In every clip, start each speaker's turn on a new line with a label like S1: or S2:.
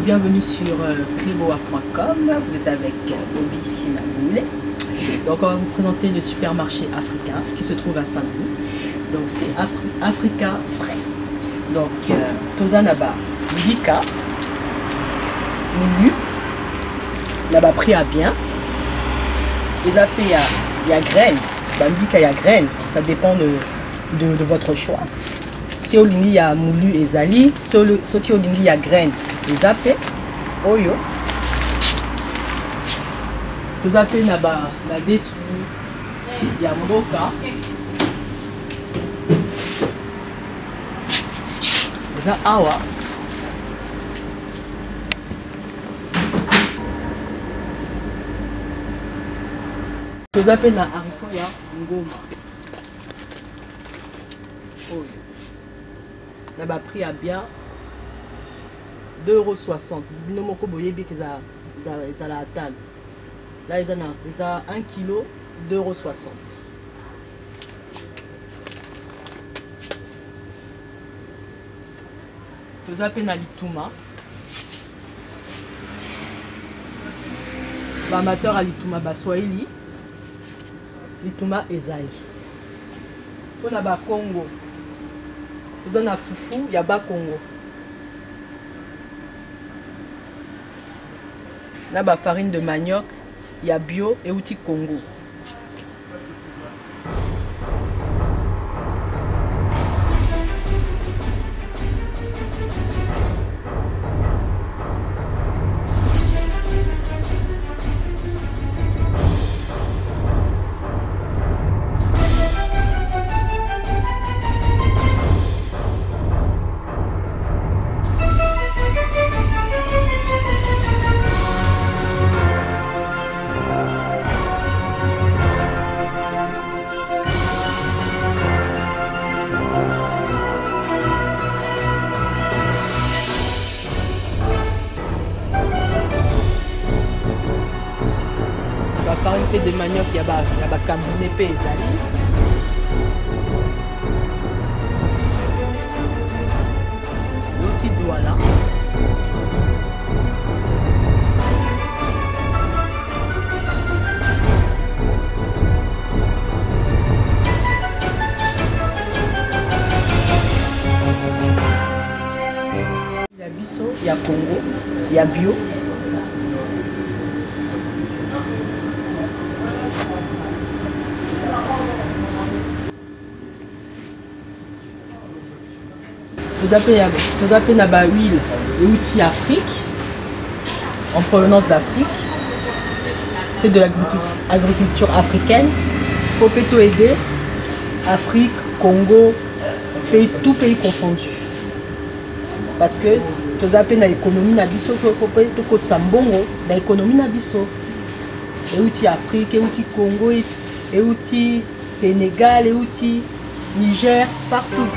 S1: bienvenue sur cléboa.com. Vous êtes avec Bobby Simaboule. Donc on va vous présenter le supermarché africain qui se trouve à Saint-Denis. Donc c'est Africa Frais. Donc Tozanaba, Lika, Moulu, là-bas prix à bien. Les AP il y a graines, Bambika il y a graines, ça dépend de votre choix. Si au lingi il y a moulu et zali, ce qui au lingi il y a graines, les AP, oyo. Tous AP naba la dessous, il y a mboka. Ça awa. Tous AP na haricot ya ngoma. Oyo. Là-bas prix à bien 2,60 €. Bino moko boyebi que ça la table. Là ils ont 1 kg 2,60 €. Tous à peine à l'itouma. Amateur à l'itouma baswahili. L'itouma ezali. Pour la Congo. Vous en avez foufou, il y a bas Congo. Là bas farine de manioc, il y a bio et outil Congo. Farine de manioc, il y a cambiné et zali. L'outil douala. Il y a Bisso, il y a Congo, il y a bio. Vous appelez la huile et outils Afrique, en provenance d'Afrique, c'est de l'agriculture africaine. Faut plutôt aider Afrique, Congo, tout pays confondu. Parce que vous appelez l'économie nabiso, tout côté sambongo, l'économie nabiso, et outils Afrique, et outils Congo, et outils Sénégal, et outils Niger, partout.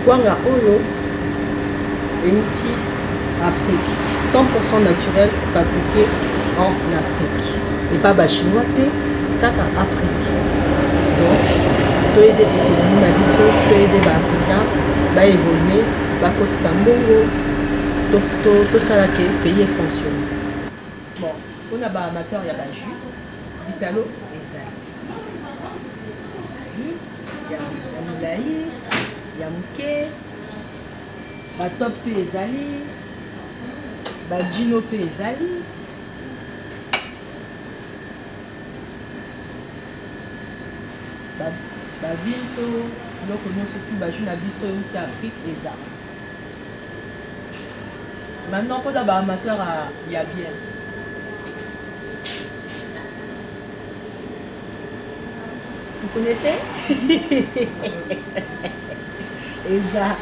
S1: kwanga oyo euti Afrique 100% naturel fabriqué en Afrique et pas ba chinois te kaka Afrique. Donc to aider l'économie na biso, to aider ba africain ba évoluer ba kotisa mbongo to sala ke pays fonctionne. Bon, on a ba amateur ya ba jus vitalo ezali ya milai ya muke ba top pe ezali ba gino pe ezali ba vinto biloko nyonso tu ba jus na biso euti Afrique eza. Maintenant pour ba amateur ya bière vous connaissez eza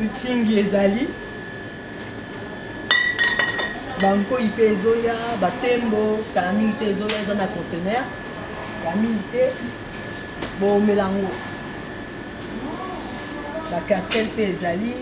S1: utingi ezali banko ipe ezoya batembo kala mingi te ezoya eza na conteneur ya mingi te bomelango bacastel pe ezali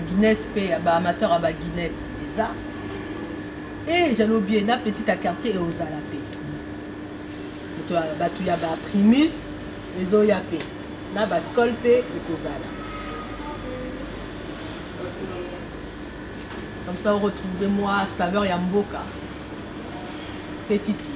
S1: Guinness pe ba amateur à ba Guinness eza et j'ai oublié na petite à quartier et aux alapé to ba tu ya ba primus les oya pe na ba skolpe et kozala comme ça on retrouve moi saveur ya mboka c'est ici.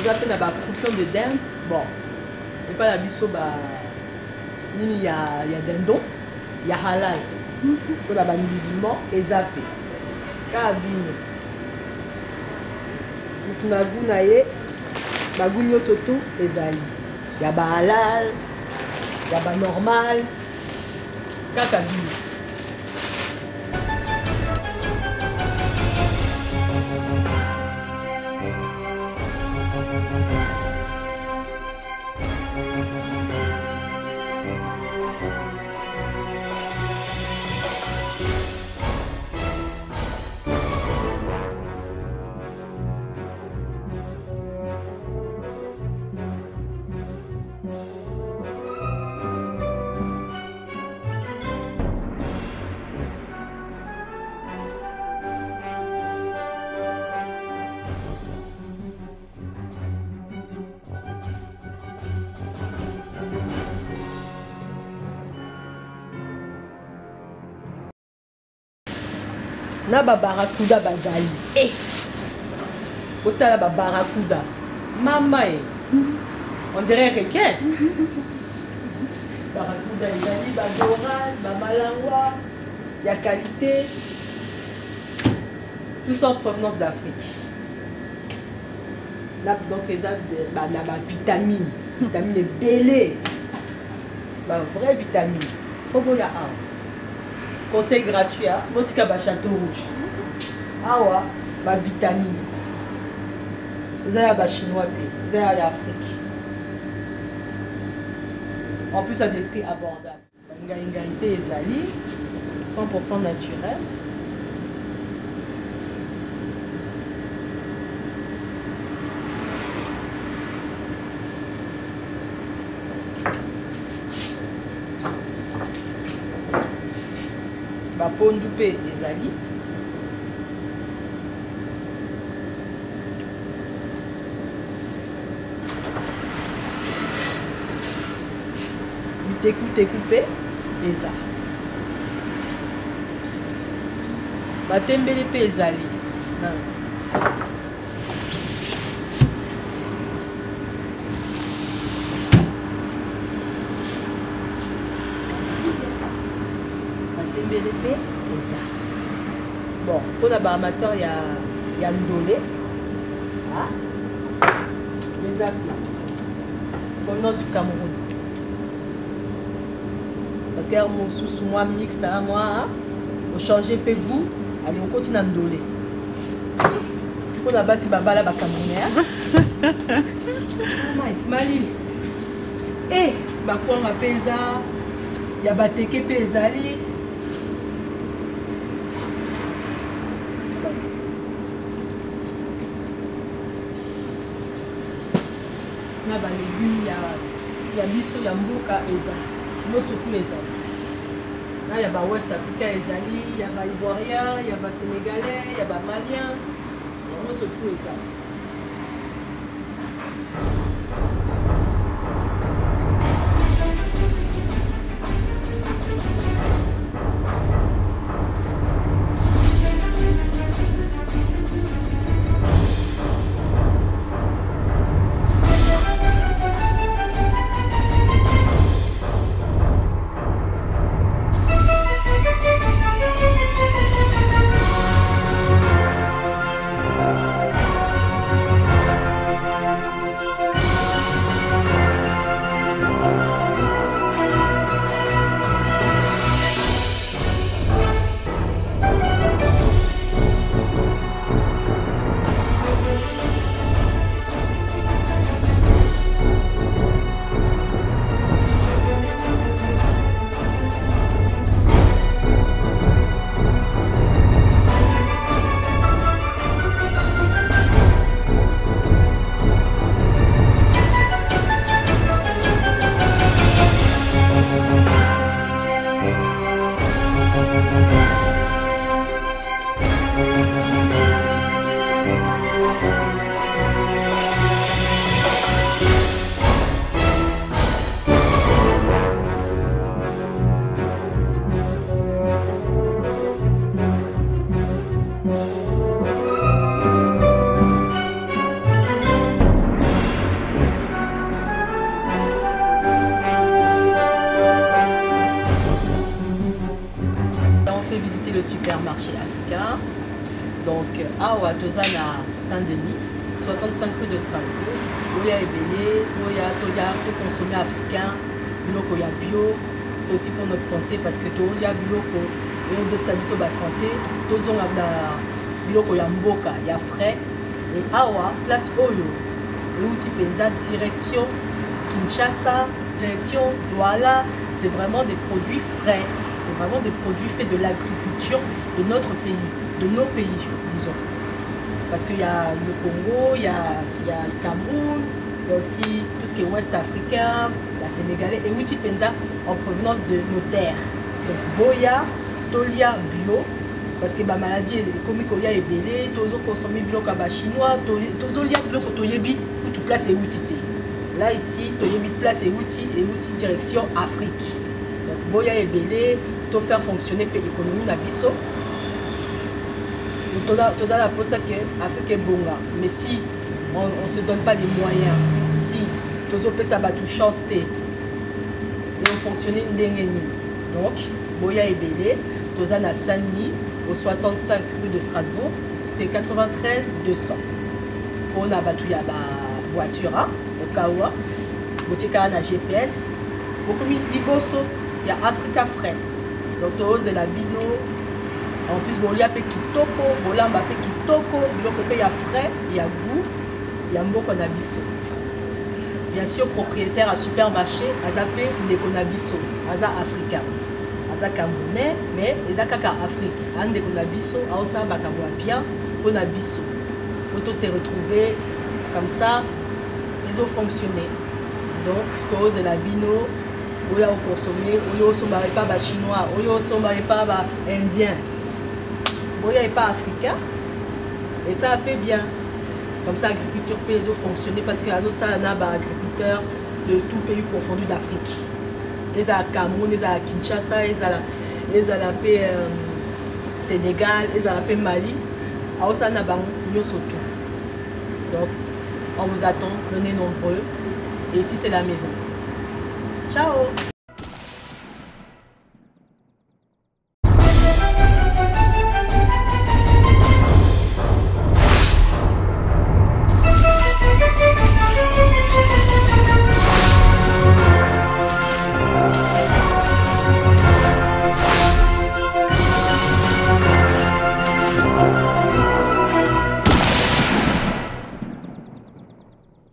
S1: Vous avez un croupion de dinde, bon, et pas la biso, il y a dindon, il y a halal, pour la musulman et zappé. Carabine. Vous avez un surtout et zali. Il y a halal, il y a normal, carabine. Na ba barakuda bazali otala ba barakuda mama on dirait requin barakuda ezali ba doral ba malangwa ya qualité tous en provenance d'Afrique là donc les ba vitamine belé ba vraie vitamine kobo ya conseil gratuit à votre château rouge. Awa, ma vitamine. Vous avez la chinois, vous avez l'Afrique. En plus à des prix abordables. Ngaïngaïté ezali 100% naturel. Pondu pe ezali teku pe eza batembele pe ezali ebele pe eza. Bon, pour les amateurs, il y a ndolé. Ah. Les appels. Au nord du Cameroun. Parce qu'il y a mon sous moi mixte à moi. Au changer peu goût. Allez, on continue à ndolé. Pour la base, c'est baba là, Camerounais. Mali. Et, quoi on appelle ça? Il y a bateke pezali. Il y a des légumes, il y a biso, il y a mboka eza. Nous surtout eza. Là, il y a des West Africains ezali, il y a des Ivoiriens, il y a des Sénégalais, il y a des Maliens. Nous surtout eza. Visiter le supermarché africain. Donc, à Tozana Saint-Denis, 65 rue de Strasbourg. Où il y a ébélé, où il y a tout consommé africain, biloko ya bio. C'est aussi pour notre santé parce que il y a biloko et on doit s'habiller la santé. Tous on a biloko ya mboka, ya frais. Et awa place Oyo, et où tu penses direction Kinshasa, direction Douala, c'est vraiment des produits frais. C'est vraiment des produits faits de l'agriculture de notre pays, de nos pays, disons. Parce qu'il y a le Congo, il y a le Cameroun, il y a aussi tout ce qui est ouest africain, la sénégalais, et Outi Penza en provenance de nos terres. Donc Boya, Tolia bio, parce que ma maladie est comme Koya est belé, Tozo consommé bio kaba chinois, Tozo lia bio Toyebi, où tout place est Outi. Là ici, Toyebi place est Outi et Outi direction Afrique. Donc Boya est belé, tout faire fonctionner l'économie na biso. Tout ça la pose que l'Afrique est bonga. Mais si on ne se donne pas les moyens, si tout ça va tout chance et on fonctionne n'engeni. Donc Boya est belé, tout ça na Saint-Denis au 65 rue de Strasbourg, c'est 93 200. On a battu ya voiture au cas où, botika na GPS, beaucoup de liboso. Il y a Africa Frais. Donc, tu as la bino. En plus, il y a kitoko, bolamba pe kitoko, il y a frais, il y a goût, il y a mboko nabiso. Bien sûr, propriétaire à supermarché, azapé ndeko nabiso, aza africain, aza camerounais, mais aza kaka Afrique. Ndeko nabiso, aosa bakamwa bien, pour nabiso. Auto s'est retrouvé comme ça, ils ont fonctionné. Donc, tu as la bino. Où on consommé, où on ne pas chinois, où on ne pas indien, où il n'est pas africain. Et ça a fait bien. Comme ça, l'agriculture peut fonctionner parce que ça a des agriculteurs de tout pays confondu d'Afrique. Ils ont Cameroun, ils ont Kinshasa, ils ont Sénégal, ils ont Mali. Alors ça n'a pas surtout. Donc, on vous attend, venez nombreux. Et ici, c'est la maison. Ciao!